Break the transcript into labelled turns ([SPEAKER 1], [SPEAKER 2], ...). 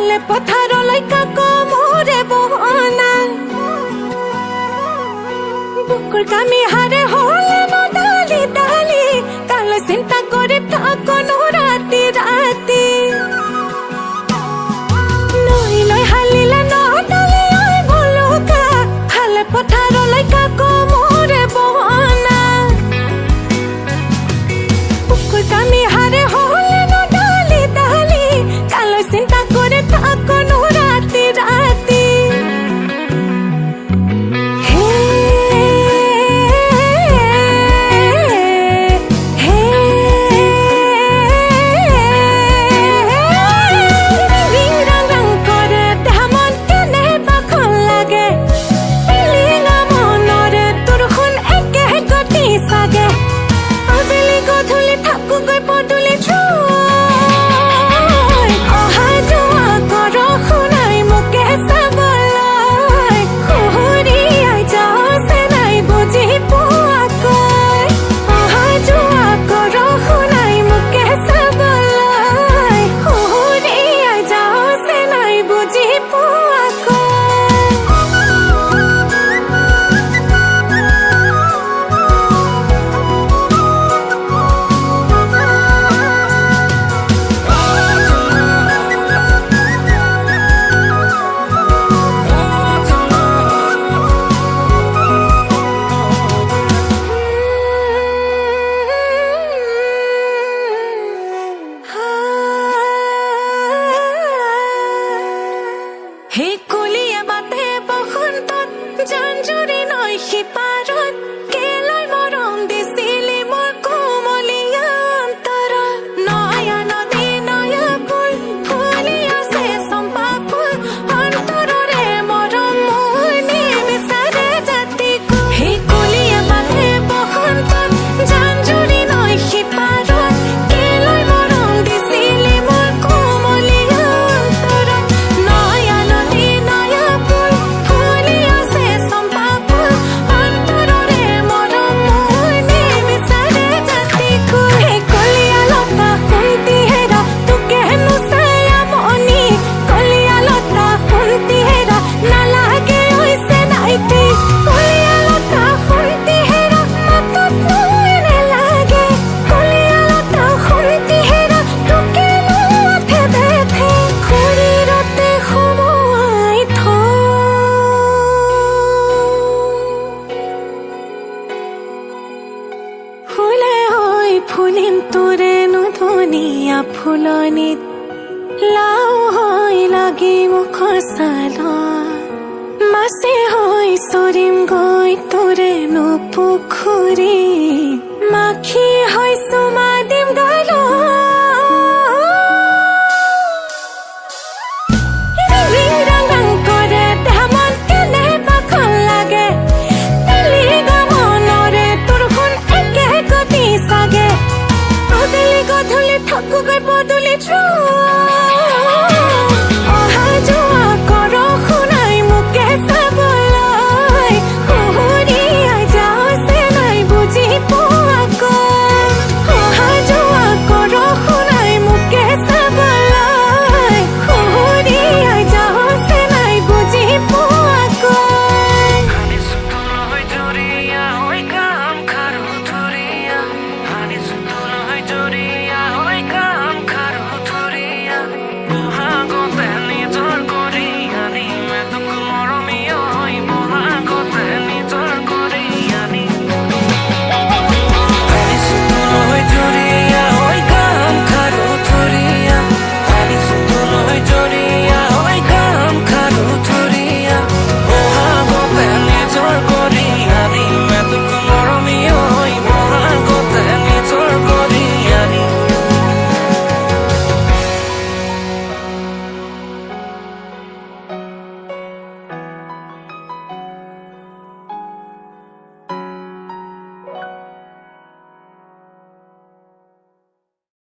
[SPEAKER 1] খালে পথাৰলৈ কাকো মোৰে বহনা বুকুৰ কামি হাৰে হলে নদালি দালি কালে চিন্তা কৰি থাকনো ৰাতি ৰাতি নৈ লৈ হালিলে নদালি ঐ ভলুকা খালে পথাৰলৈ কাকো মোৰে বহনা বুকুৰ কামি হাৰে হলে নদালি দালি কালে চিন্তা কৰি থাকনো ৰাতি ৰাতি হে কলিয়ে বাটে বসন্তত জাঞ্জুৰি নৈ সিপাৰত কেলৈ মৰম দিছিলি মোৰ কোমলীয়া অন্তৰত নয়া নদী নয়া ফুল ফুলি আছে চম্পা ফুল অন্তৰৰে মৰম মোৰ নিবিচাৰে জাতি হে কলিয়ে বাটে বসন্তত জাঞ্জুৰি নৈ সিপাৰত কেলৈ মৰম দিছিলি মোৰ কোমলীয়া অন্তৰত নয়া ফুলিম তোৰে নধুনীয়া ফুলনিত লাও হৈ লাগি মুখৰ ছালত মাছে হৈ চৰিম গৈ তোৰে পুখুৰী মাখি হৈ চুমা দিম গালত থাকুগৈ পদূলি অহা যোৱা কৰ শুনাই মোকে চাবলৈ সুহুৰিয়াই যাওঁছে নাই বুজি পোৱাকৈ অহা যোৱা কৰ শুনাই মোকে চাবলৈ সুহুৰিয়াই যাওঁছে নাই বুজি পোৱাকৈ
[SPEAKER 2] Then